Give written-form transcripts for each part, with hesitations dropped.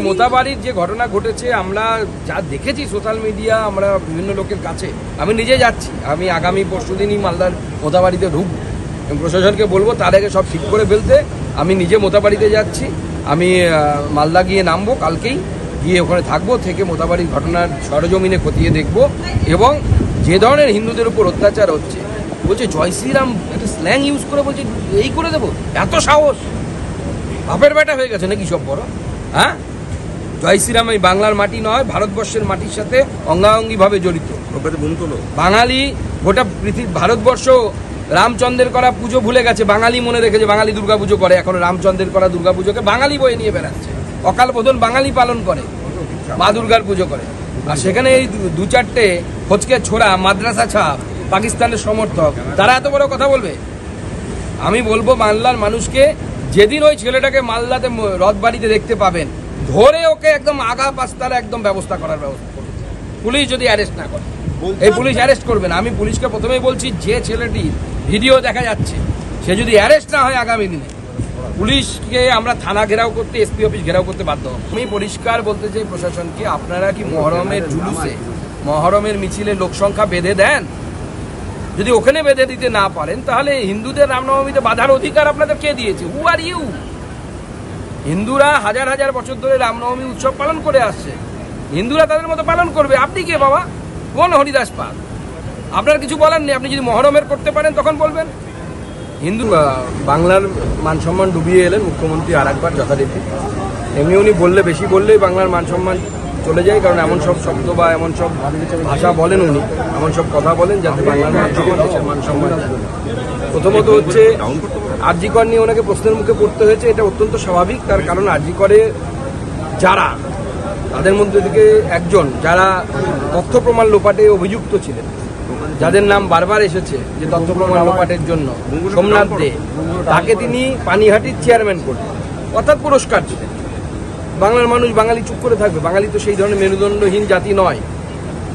মোতাবাড়ির যে ঘটনা ঘটেছে আমরা যা দেখেছি সোশ্যাল মিডিয়া, আমরা বিভিন্ন লোকের কাছে, আমি নিজে যাচ্ছি, আমি আগামী পরশুদিনই মালদার মোতাবাড়িতে ঢুকবো এবং প্রশাসনকে বলবো তার আগে সব ঠিক করে ফেলতে। আমি নিজে মোতাবাড়িতে যাচ্ছি, আমি মালদা গিয়ে নামবো কালকেই, গিয়ে ওখানে থাকবো, থেকে মোতাবাড়ির ঘটনার সরজমিনে খতিয়ে দেখবো এবং যে ধরনের হিন্দুদের উপর অত্যাচার হচ্ছে, বলছে জয় শ্রীরাম একটা স্ল্যাং ইউজ করে বলছে এই করে দেবো, এত সাহস, বাপের বেটা হয়ে গেছে নাকি সব বড়? হ্যাঁ, জয় শ্রীরাম এই বাংলার মাটি নয়, ভারতবর্ষের মাটির সাথে অঙ্গাঙ্গিভাবে জড়িত। বাঙালি গোটা পৃথিবী, ভারতবর্ষ রামচন্দ্রের করা পুজো ভুলে গেছে, বাঙালি মনে রেখেছে। বাঙালি দুর্গাপুজো করে, এখন রামচন্দ্রের করা দুর্গাপুজোকে বাঙালি বয়ে নিয়ে বেড়াচ্ছে। অকাল বোধন বাঙালি পালন করে, মা দুর্গার পুজো করে, আর সেখানে এই দু চারটে হচকে ছোড়া মাদ্রাসা ছাপ পাকিস্তানের সমর্থক, তারা এত বড় কথা বলবে? আমি বলবো বাংলার মানুষকে, যেদিন ওই ছেলেটাকে মালদাতে রথবাড়িতে দেখতে পাবেন, ধরে ওকে একদম আগা পাস্তারা একদম ব্যবস্থা করার ব্যবস্থা করবে, পুলিশ যদি অ্যারেস্ট না করে। এই পুলিশ অ্যারেস্ট করবে না। আমি পুলিশকে প্রথমেই বলছি, যে ছেলেটি ভিডিও দেখা যাচ্ছে সে যদি অ্যারেস্ট না হয় আগামী দিনে, পুলিশকে আমরা থানা ঘেরাও করতে, এসপি অফিস ঘেরাও করতে বাধ্য হব। আমি পরিষ্কার বলতে চাই প্রশাসনকে, আপনারা কি মহরমের জুলুসে, মহরমের মিছিলে লোক সংখ্যা বেঁধে দেন? যদি ওখানে বেঁধে দিতে না পারেন, তাহলে হিন্দুদের রামনবমীতে বাধার অধিকার আপনাদের কে দিয়েছে? হু আর ইউ? হিন্দুরা হাজার হাজার বছর ধরে রামনবমী উৎসব পালন করে আসছে, হিন্দুরা তাদের মতো পালন করবে। আপনি কে বাবা? কোন হরিদাস পাল? আপনার কিছু বলার নেই। আপনি যদি মহরমের করতে পারেন তখন বলবেন। হিন্দু বাংলার মান সম্মান ডুবিয়ে এলেন মুখ্যমন্ত্রী আর একবার যথারীতি। এমনি উনি বললে, বেশি বললেই বাংলার মান সম্মান চলে যায়, কারণ এমন সব শব্দ বা এমন সব ভাষা বলেন উনি, এমন সব কথা বলেন যাতে বাংলার মান সম্মান, দেশের মান সম্মান। প্রথমত হচ্ছে আরজি কর নিয়ে ওনাকে প্রশ্নের মুখে পড়তে হয়েছে, এটা অত্যন্ত স্বাভাবিক। তার কারণ আরজি করে যারা, তাদের মধ্যে থেকে একজন যারা তথ্য প্রমাণ লোপাটে অভিযুক্ত ছিলেন, যাদের নাম বারবার এসেছে যে তথ্য প্রমাণ লোপাটের জন্য, সোমনাথ দে, তাকে তিনি পানিহাটির চেয়ারম্যান করলেন, অর্থাৎ পুরস্কার ছিলেন। বাংলার মানুষ, বাঙালি চুপ করে থাকবে? বাঙালি তো সেই ধরনের মেরুদণ্ডহীন জাতি নয়,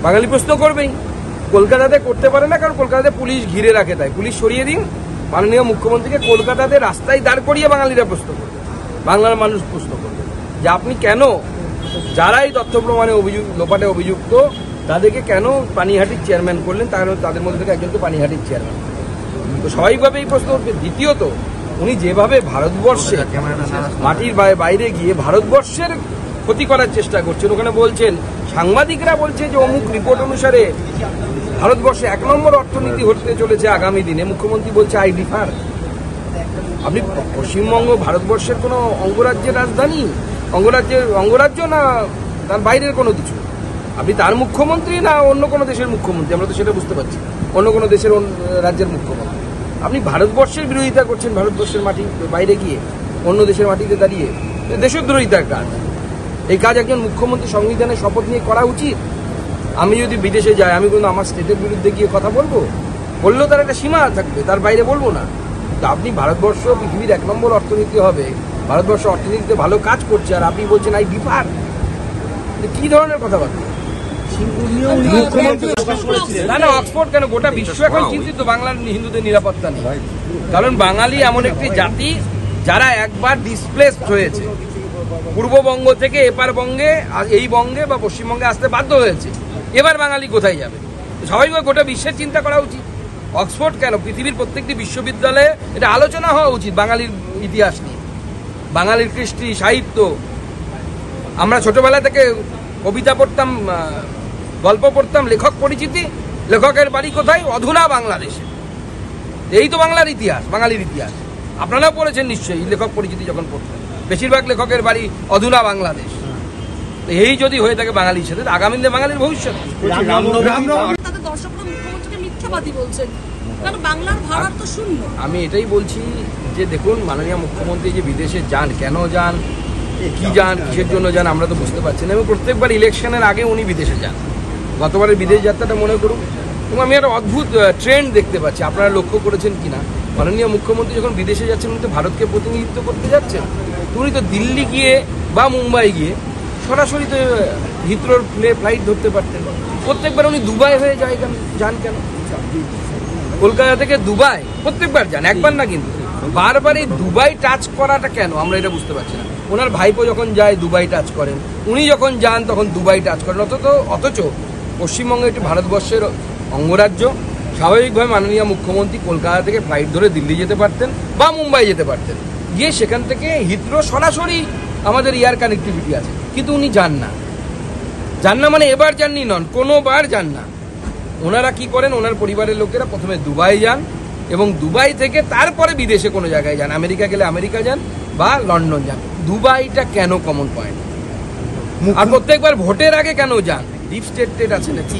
বাঙালি প্রশ্ন করবেই। কলকাতাতে করতে পারে না, কারণ কলকাতাতে পুলিশ ঘিরে রাখে, তাই পুলিশ সরিয়ে দিন, মাননীয় মুখ্যমন্ত্রীকে কলকাতাতে রাস্তায় দাঁড় করিয়ে বাঙালিরা প্রশ্ন করবে, বাংলার মানুষ প্রশ্ন করবে যে আপনি কেন, যারা এই তথ্য প্রমাণে লোপাটে অভিযুক্ত তাদেরকে কেন পানিহাটির চেয়ারম্যান করলেন? তাদের মধ্যে থেকে একজনকে পানিহাটির চেয়ারম্যান, তো স্বাভাবিকভাবে এই প্রশ্ন উঠবে। দ্বিতীয়ত, উনি যেভাবে ভারতবর্ষে মাটির বাইরে গিয়ে ভারতবর্ষের ক্ষতি করার চেষ্টা করছেন, ওখানে বলছেন, সাংবাদিকরা বলছে যে অমুক রিপোর্ট অনুসারে ভারতবর্ষে 1 নম্বর অর্থনীতি হতে চলেছে আগামী দিনে, মুখ্যমন্ত্রী বলছে আই ডিফার। আপনি পশ্চিমবঙ্গ ভারতবর্ষের কোনো অঙ্গরাজ্যের রাজধানী, অঙ্গরাজ্য না তার বাইরের কোনো কিছু? আপনি তার মুখ্যমন্ত্রী না অন্য কোনো দেশের মুখ্যমন্ত্রী? আমরা তো সেটা বুঝতে পারছি। অন্য কোনো দেশের রাজ্যের মুখ্যমন্ত্রী। আপনি ভারতবর্ষের বিরোধিতা করছেন, ভারতবর্ষের মাটি বাইরে গিয়ে অন্য দেশের মাটিতে দাঁড়িয়ে, দেশদ্রোহিতার কাজ। এই কাজ একজন মুখ্যমন্ত্রী সংবিধানের শপথ নিয়ে করা উচিত। আমি যদি বিদেশে যাই, আমি কিন্তু আমার স্টেটের বিরুদ্ধে গিয়ে কথা বলবো? বললেও তার একটা সীমা থাকবে, তার বাইরে বলবো না। তো আপনি ভারতবর্ষ পৃথিবীর 1 নম্বর অর্থনীতি হবে, ভারতবর্ষ অর্থনীতিতে ভালো কাজ করছে, আর আপনি বলছেন আই ডিফার। কি ধরনের কথাবার্তা? না না, অক্সফোর্ড কেন, গোটা বিশ্ব এখন চিন্তিত বাংলার হিন্দুদের নিরাপত্তা নেই। কারণ বাঙালি এমন একটি জাতি যারা একবার ডিসপ্লেসড হয়েছে, পূর্ববঙ্গ থেকে এপার বঙ্গে, এই বঙ্গে বা পশ্চিমবঙ্গে আসতে বাধ্য হয়েছে। এবার বাঙালি কোথায় যাবে? স্বাভাবিকভাবে গোটা বিশ্বের চিন্তা করা উচিত। অক্সফোর্ড কেন, পৃথিবীর প্রত্যেকটি বিশ্ববিদ্যালয়ে এটা আলোচনা হওয়া উচিত বাঙালির ইতিহাস নিয়ে, বাঙালির কৃষ্টি সাহিত্য। আমরা ছোটবেলা থেকে কবিতা পড়তাম, গল্প পড়তাম, লেখক পরিচিতি, লেখকের বাড়ি কোথায়? অধুনা বাংলাদেশে। এই তো বাংলার ইতিহাস, বাঙালির ইতিহাস। আপনারাও পড়েছেন নিশ্চয়ই, লেখক পরিচিতি যখন পড়তেন, বেশিরভাগ লেখকের বাড়ি অধুনা বাংলাদেশ। এই যদি হয়ে থাকে বাঙালির সাথে, আগামী দিনে বাঙালির ভবিষ্যৎ। আমি এটাই বলছি যে দেখুন, মাননীয় মুখ্যমন্ত্রী যে বিদেশে যান, কেন যান, কি যান, কিসের জন্য যান, আমরা তো বুঝতে পারছি না। এবং প্রত্যেকবার ইলেকশনের আগে উনি বিদেশে যান। গতবারের বিদেশ যাত্রাটা মনে করুন। এবং আমি একটা অদ্ভুত ট্রেন্ড দেখতে পাচ্ছি, আপনারা লক্ষ্য করেছেন কিনা, মাননীয় মুখ্যমন্ত্রী যখন বিদেশে যাচ্ছেন, উনি তো ভারতকে প্রতিনিধিত্ব করতে যাচ্ছেন। উনি তো দিল্লি গিয়ে বা মুম্বাই গিয়ে সরাসরি তো হিথ্রোর ফ্লাইট ধরতে পারতেন। প্রত্যেকবার উনি দুবাই হয়ে যান কেন? কলকাতা থেকে দুবাই প্রত্যেকবার যান, একবার না, কিন্তু বারবার এই দুবাই টাচ করাটা কেন, আমরা এটা বুঝতে পারছি না। ওনার ভাইপো যখন যায় দুবাই টাচ করেন, উনি যখন যান তখন দুবাই টাচ করেন। অথচ পশ্চিমবঙ্গ একটি ভারতবর্ষের অঙ্গরাজ্য। স্বাভাবিকভাবে মাননীয় মুখ্যমন্ত্রী কলকাতা থেকে ফ্লাইট ধরে দিল্লি যেতে পারতেন বা মুম্বাই যেতে পারতেন, গিয়ে সেখান থেকে হিথ্রো সরাসরি আমাদের এয়ার কানেক্টিভিটি আছে, কিন্তু উনি যান না। মানে এবার যাননি নন, কোনোবার যান না। ওনারা কি করেন, ওনার পরিবারের লোকেরা প্রথমে দুবাই যান এবং দুবাই থেকে তারপরে বিদেশে কোনো জায়গায় যান, আমেরিকা গেলে আমেরিকা যান বা লন্ডন যান। দুবাইটা কেন কমন পয়েন্ট? আর প্রত্যেকবার ভোটের আগে কেন যান? ডিপ স্টেট আছে নাকি?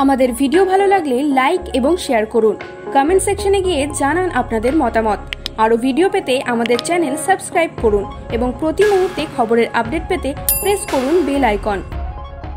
আমাদের ভিডিও ভালো লাগলে লাইক এবং শেয়ার করুন। কমেন্ট সেকশনে গিয়ে জানান আপনাদের মতামত। আরও ভিডিও পেতে আমাদের চ্যানেল সাবস্ক্রাইব করুন এবং প্রতি মুহূর্তে খবরের আপডেট পেতে প্রেস করুন বেল আইকন।